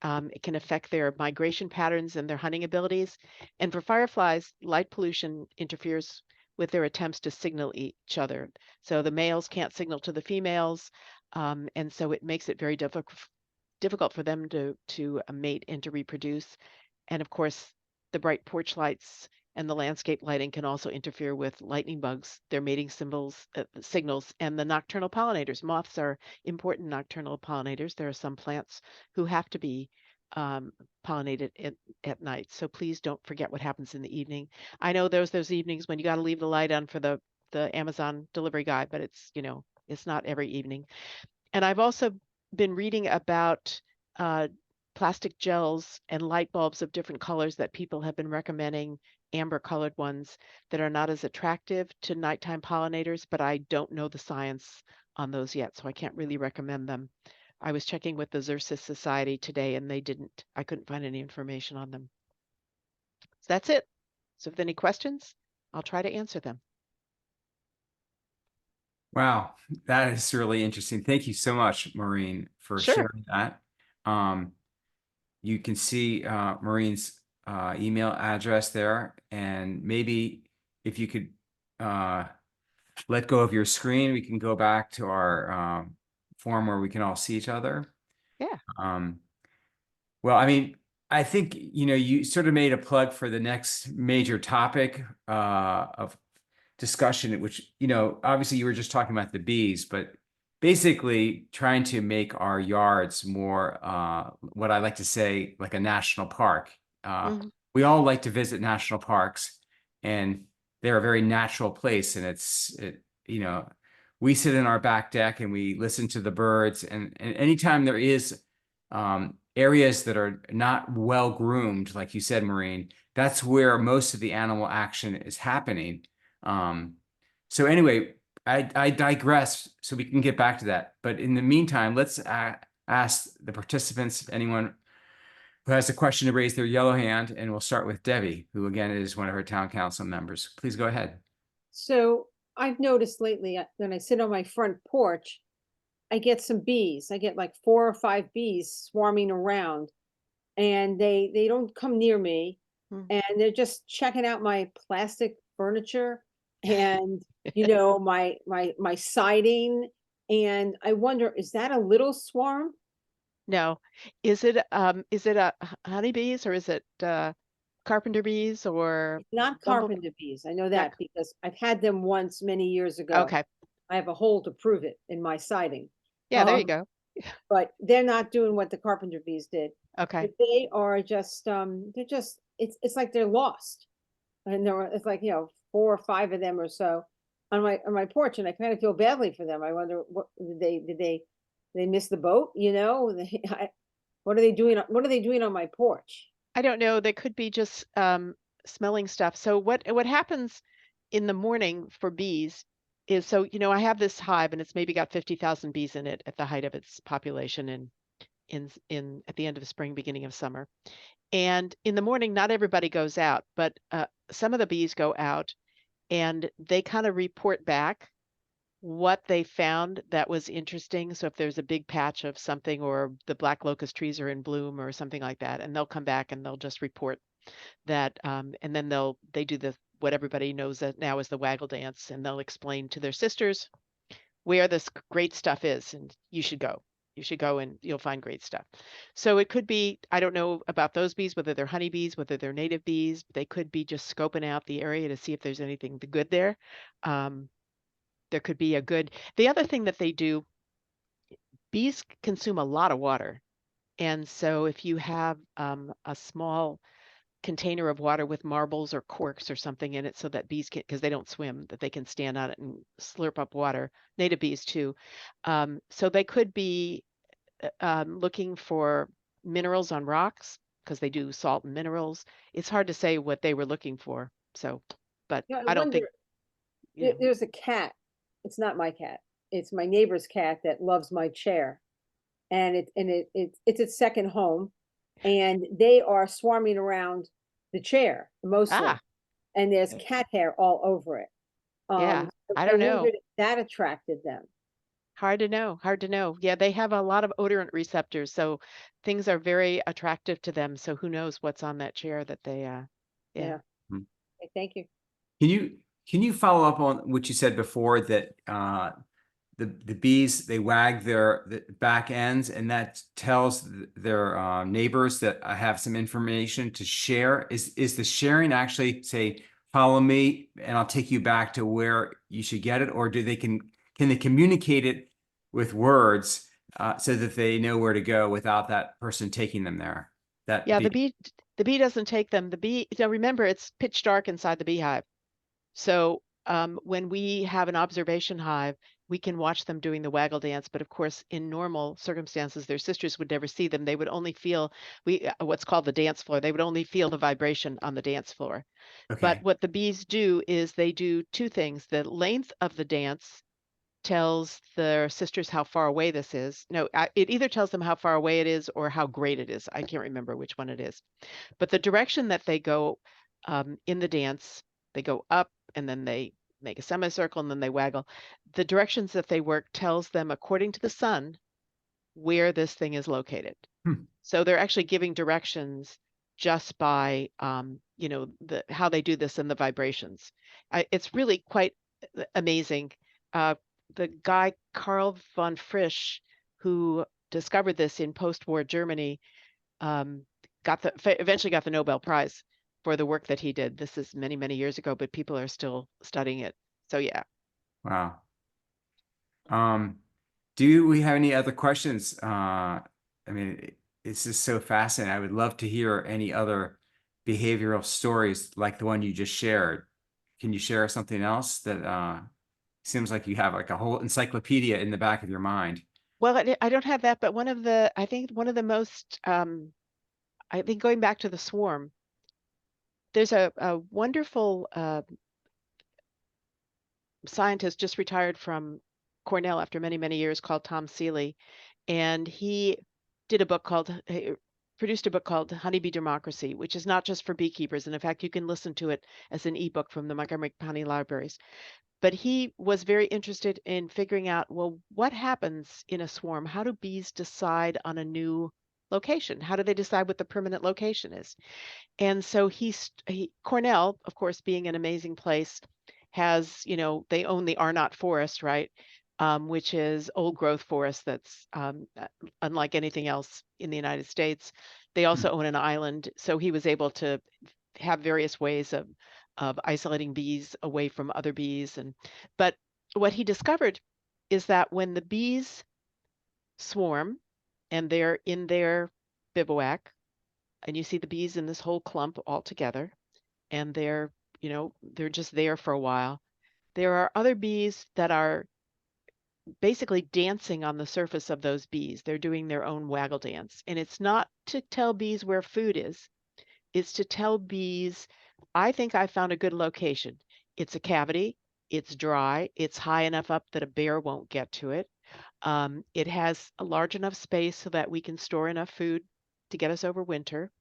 It can affect their migration patterns and their hunting abilities. And for fireflies, light pollution interferes with their attempts to signal each other. So the males can't signal to the females. And so it makes it very difficult for them to mate and to reproduce. And of course, the bright porch lights and the landscape lighting can also interfere with lightning bugs, their mating signals, and the nocturnal pollinators. Moths are important nocturnal pollinators. There are some plants who have to be pollinated at night. So please don't forget what happens in the evening. I know there's those evenings when you got to leave the light on for the Amazon delivery guy, but it's not every evening. And I've also been reading about plastic gels and light bulbs of different colors that people have been recommending, amber colored ones that are not as attractive to nighttime pollinators, but I don't know the science on those yet, so I can't really recommend them. I was checking with the Xerces Society today and I couldn't find any information on them. So that's it. So if there are any questions, I'll try to answer them. Wow, that is really interesting. Thank you so much, Maureen, for Sure. sharing that. You can see Maureen's email address there, and maybe if you could let go of your screen, we can go back to our forum where we can all see each other. Yeah. Well, I mean, I think, you sort of made a plug for the next major topic of discussion, which, obviously you were just talking about the bees, but basically trying to make our yards more, what I like to say, like a national park. We all like to visit national parks, and they're a very natural place. And we sit in our back deck and we listen to the birds. And anytime there is areas that are not well groomed, like you said, Maureen, that's where most of the animal action is happening. So anyway, I digress, so we can get back to that. But in the meantime, let's ask the participants, anyone who has a question, to raise their yellow hand, and we'll start with Debbie, who again is one of our town council members. Please go ahead. So I've noticed lately when I sit on my front porch, I get some bees. I get like 4 or 5 bees swarming around, and they don't come near me, and they're just checking out my plastic furniture and my siding. And I wonder, is that a little swarm? No. Is it a honeybees, or is it carpenter bees, or Not bumblebee? carpenter bees. I know that because I've had them once many years ago. Okay. I have a hole to prove it in my siding. Yeah, there you go. But they're not doing what the carpenter bees did. Okay. But they are just it's like they're lost. And it's like, 4 or 5 of them or so on my porch, and I kind of feel badly for them. I wonder, what did they miss the boat? What are they doing? What are they doing on my porch? I don't know. They could be just smelling stuff. So what happens in the morning for bees is, so I have this hive, and it's maybe got 50,000 bees in it at the height of its population in at the end of spring, beginning of summer. And in the morning, not everybody goes out, but some of the bees go out, and they kind of report back what they found that was interesting. So if there's a big patch of something, or the black locust trees are in bloom or something like that, and they'll come back and they'll just report that, and then they do what everybody knows that now is the waggle dance, and they'll explain to their sisters where this great stuff is, and you should go. You should go and you'll find great stuff. So it could be, I don't know about those bees, whether they're honeybees, whether they're native bees. They could be just scoping out the area to see if there's anything good there. There could be the other thing that they do, bees consume a lot of water. And so if you have a small container of water with marbles or corks or something in it, so that bees can, because they don't swim, that they can stand on it and slurp up water, native bees too. So they could be looking for minerals on rocks, because they do salt and minerals. It's hard to say what they were looking for. So, but I don't think. There's a cat. It's not my cat. It's my neighbor's cat that loves my chair, and it's its second home, and they are swarming around the chair mostly, and there's cat hair all over it. Yeah, I don't know. If that attracted them. Hard to know. Yeah, they have a lot of odorant receptors, so things are very attractive to them. So who knows what's on that chair that they, yeah. Okay, thank you. Can you follow up on what you said before, that the bees, they wag the back ends, and that tells their neighbors that I have some information to share? Is the sharing actually say, follow me and I'll take you back to where you should get it? Or can they communicate it with words so that they know where to go without that person taking them there? The bee doesn't take them. The bee, remember, it's pitch dark inside the beehive. So when we have an observation hive, we can watch them doing the waggle dance. But of course, in normal circumstances, their sisters would never see them. They would only feel what's called the dance floor. They would only feel the vibration on the dance floor. Okay. But what the bees do is they do 2 things. The length of the dance tells their sisters how far away this is. No, it either tells them how far away it is or how great it is. I can't remember which one it is. But the direction that they go in the dance. They go up and then they make a semicircle and then they waggle. The directions that they work tells them, according to the sun, where this thing is located. Hmm. So they're actually giving directions just by, you know, how they do this and the vibrations. It's really quite amazing. The guy, Karl von Frisch, who discovered this in post-war Germany, eventually got the Nobel Prize for the work that he did. This is many, many years ago, but people are still studying it. So yeah. Wow. Do we have any other questions? I mean, it's just so fascinating. I would love to hear any other behavioral stories like the one you just shared. Can you share something else that seems like you have like a whole encyclopedia in the back of your mind? Well, I don't have that, but I think one of the most, I think going back to the swarm, there's a wonderful scientist just retired from Cornell after many, many years called Tom Seeley. And he produced a book called Honeybee Democracy, which is not just for beekeepers. And in fact, you can listen to it as an ebook from the Montgomery County Libraries. But he was very interested in figuring out, well, what happens in a swarm? How do bees decide on a new location? How do they decide what the permanent location is? And so Cornell, of course, being an amazing place, has, you know, they own the Arnott Forest, right? Which is old growth forest that's unlike anything else in the United States. They also own an island. So he was able to have various ways of isolating bees away from other bees. But what he discovered is that when the bees swarm and they're in their bivouac, and you see the bees in this whole clump all together, and they're, you know, they're just there for a while. There are other bees that are basically dancing on the surface of those bees. They're doing their own waggle dance. And it's not to tell bees where food is, it's to tell bees, I think I found a good location. It's a cavity, it's dry, it's high enough up that a bear won't get to it. It has a large enough space so that we can store enough food to get us over winter.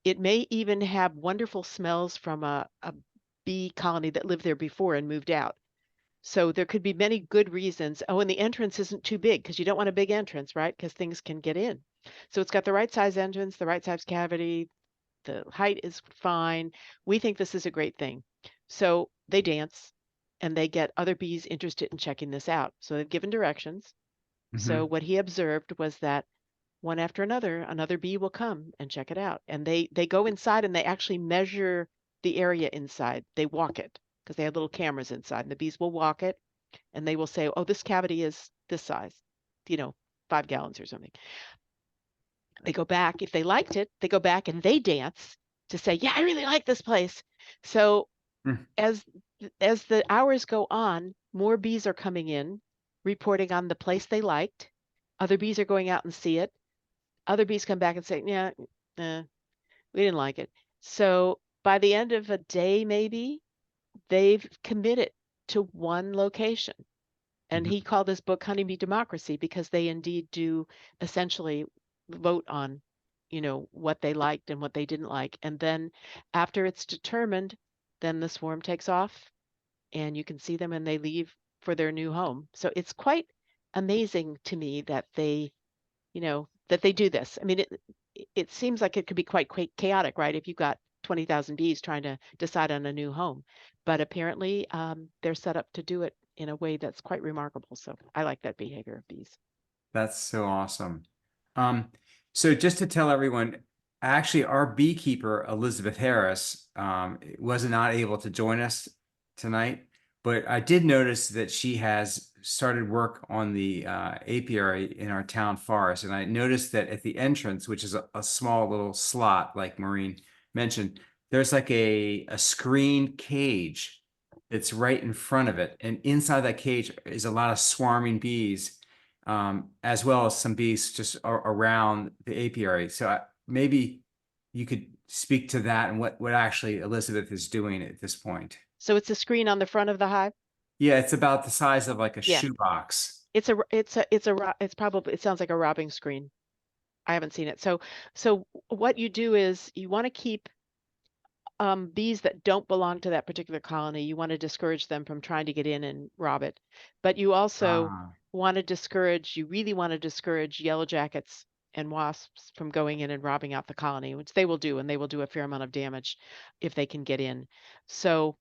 It may even have wonderful smells from a bee colony that lived there before and moved out. So there could be many good reasons. Oh, and the entrance isn't too big because you don't want a big entrance, right? Because things can get in. So it's got the right size entrance, the right size cavity, the height is fine. We think this is a great thing. So they dance and they get other bees interested in checking this out. So they've given directions. So what he observed was that one after another bee will come and check it out. And they go inside and they actually measure the area inside. They walk it because they have little cameras inside. And the bees will walk it and they will say, oh, this cavity is this size, you know, 5 gallons or something. They go back. If they liked it, they go back and they dance to say, yeah, I really like this place. So as the hours go on, more bees are coming in, reporting on the place they liked. Other bees are going out and see it. Other bees come back and say, yeah, we didn't like it. So by the end of a day, maybe, they've committed to one location. And he called this book Honeybee Democracy because they indeed do essentially vote on, you know, what they liked and what they didn't like. And then after it's determined, then the swarm takes off and you can see them and they leave for their new home. So it's quite amazing to me that they, you know, that they do this. I mean, it seems like it could be quite chaotic, right? If you've got 20,000 bees trying to decide on a new home, but apparently they're set up to do it in a way that's quite remarkable. So I like that behavior of bees. That's so awesome. So just to tell everyone, actually our beekeeper, Elizabeth Harris, was not able to join us tonight, but I did notice that she has started work on the apiary in our town forest. And I noticed that at the entrance, which is a small little slot, like Maureen mentioned, there's like a screen cage that's right in front of it. And inside that cage is a lot of swarming bees, as well as some bees just around the apiary. So maybe you could speak to that and what actually Elizabeth is doing at this point. So it's a screen on the front of the hive. Yeah, it's about the size of like a Yeah. shoebox. It's probably, it sounds like a robbing screen. I haven't seen it. So what you do is you want to keep bees that don't belong to that particular colony, you want to discourage them from trying to get in and rob it. But you also Ah, want to discourage, you really want to discourage yellow jackets and wasps from going in and robbing out the colony, which they will do, and they will do a fair amount of damage if they can get in. So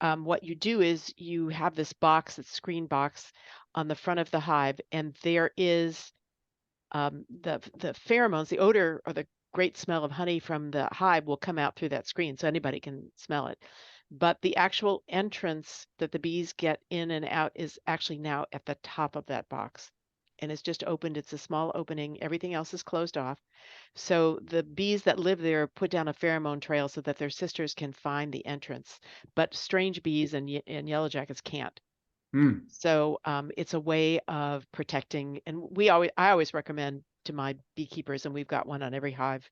what you do is you have this box, this screen box on the front of the hive, and there is the pheromones, the odor or the great smell of honey from the hive will come out through that screen, so anybody can smell it. But the actual entrance that the bees get in and out is actually now at the top of that box. And it's just opened. It's a small opening. Everything else is closed off. So the bees that live there put down a pheromone trail so that their sisters can find the entrance. But strange bees and yellow jackets can't. hmm. So it's a way of protecting, and I always recommend to my beekeepers, and we've got one on every hive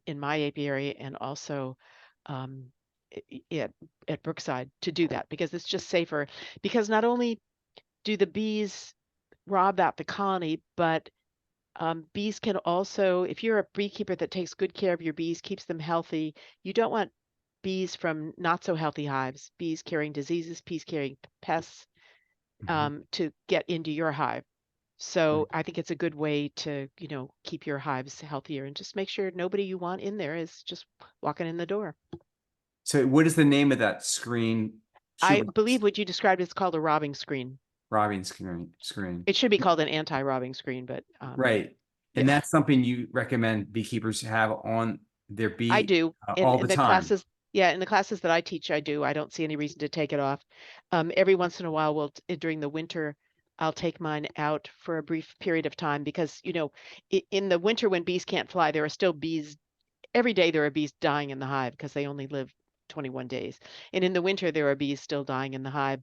in my apiary and also um, at Brookside to do that because it's just safer. Because not only do the bees rob out the colony, but bees can also, if you're a beekeeper that takes good care of your bees, keeps them healthy, you don't want bees from not so healthy hives, bees carrying diseases, bees carrying pests, to get into your hive. So I think it's a good way to, keep your hives healthier and just make sure nobody you want in there is just walking in the door. So what is the name of that screen? I shoebox? believe what you described is called a robbing screen. Robbing screen. It should be called an anti-robbing screen, but Right. And yeah. that's something you recommend beekeepers have on their bee I do. all In the the time. classes, yeah, in the classes that I teach, I do. I don't see any reason to take it off. Every once in a while, during the winter, I'll take mine out for a brief period of time because, in the winter when bees can't fly, there are still bees. Every day there are bees dying in the hive because they only live 21 days. And in the winter, there are bees still dying in the hive.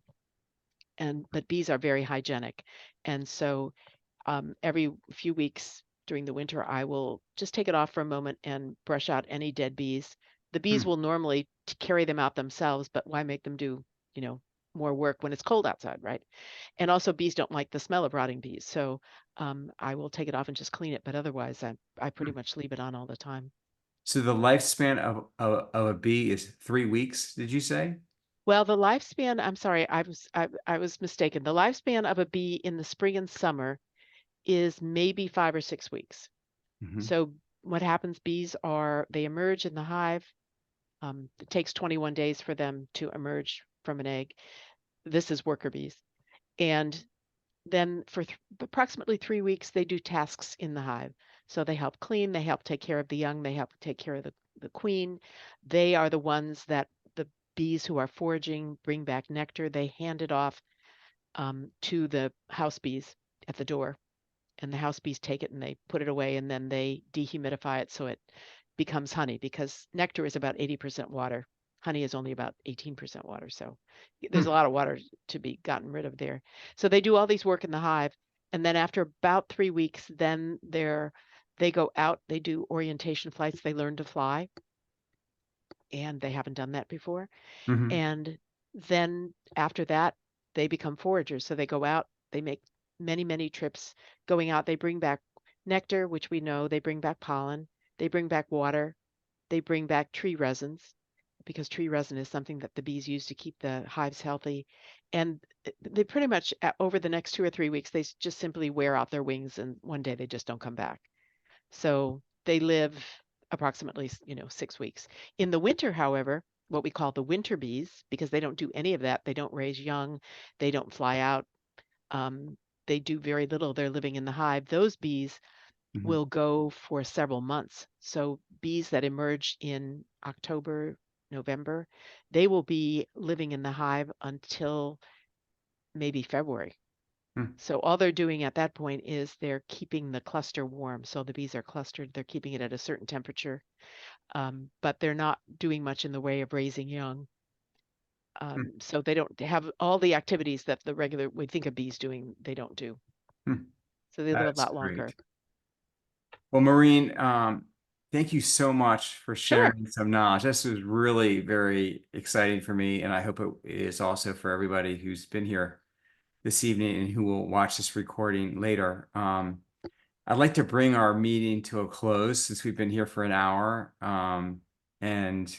But bees are very hygienic. And so every few weeks during the winter, I will just take it off for a moment and brush out any dead bees. The bees will normally carry them out themselves, but why make them do, more work when it's cold outside, right? And also bees don't like the smell of rotting bees. So I will take it off and just clean it. But otherwise, I pretty much leave it on all the time. So the lifespan of a bee is 3 weeks, did you say? Well, the lifespan, I'm sorry, I was mistaken. The lifespan of a bee in the spring and summer is maybe 5 or 6 weeks. Mhm. So what happens, they emerge in the hive. It takes 21 days for them to emerge from an egg. This is worker bees. And then for approximately 3 weeks, they do tasks in the hive. So they help clean, they help take care of the young, they help take care of the queen. They are the ones that the bees who are foraging bring back nectar. They hand it off to the house bees at the door. And the house bees take it and they put it away and then they dehumidify it so it becomes honey because nectar is about 80% water. Honey is only about 18% water. So there's a lot of water to be gotten rid of there. So they do all these work in the hive. And then after about 3 weeks, then they go out, they do orientation flights, they learn to fly. And they haven't done that before. Mhm. And then after that, they become foragers. So they go out, they make many, many trips going out. They bring back nectar, which we know, they bring back pollen, they bring back water, they bring back tree resins because tree resin is something that the bees use to keep the hives healthy. And they pretty much, over the next 2 or 3 weeks, they just simply wear out their wings and one day they just don't come back. So they live approximately, 6 weeks. In the winter, however, what we call the winter bees, because they don't do any of that, they don't raise young, they don't fly out, they do very little. They're living in the hive. Those bees Mhm. will go for several months. So bees that emerge in October, November, they will be living in the hive until maybe February. Hmm. So all they're doing at that point is they're keeping the cluster warm. So the bees are clustered, they're keeping it at a certain temperature, but they're not doing much in the way of raising young. So they don't have all the activities that the regular we think of bees doing, they don't do. Hmm. So they live a That's lot longer. great. Well, Maureen, thank you so much for Sure. sharing some knowledge. This was really very exciting for me, and I hope it is also for everybody who's been here this evening and who will watch this recording later. I'd like to bring our meeting to a close since we've been here for an hour. And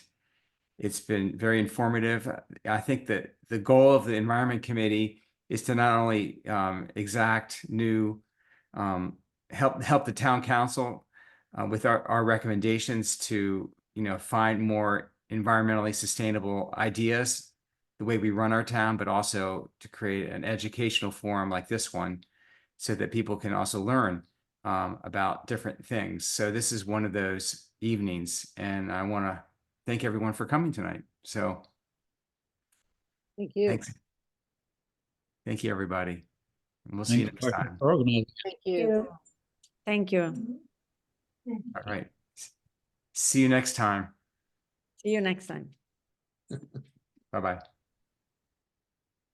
It's been very informative. I think that the goal of the Environment Committee is to not only exact new help the town council with our recommendations to find more environmentally sustainable ideas, the way we run our town, but also to create an educational forum like this one, so that people can also learn about different things. So this is one of those evenings, and I want to thank everyone for coming tonight. So Thank you. thanks. Thank you, everybody. And we'll see you Thank next time. for organizing. Thank you. Thank you. All right. See you next time. See you next time. Bye-bye.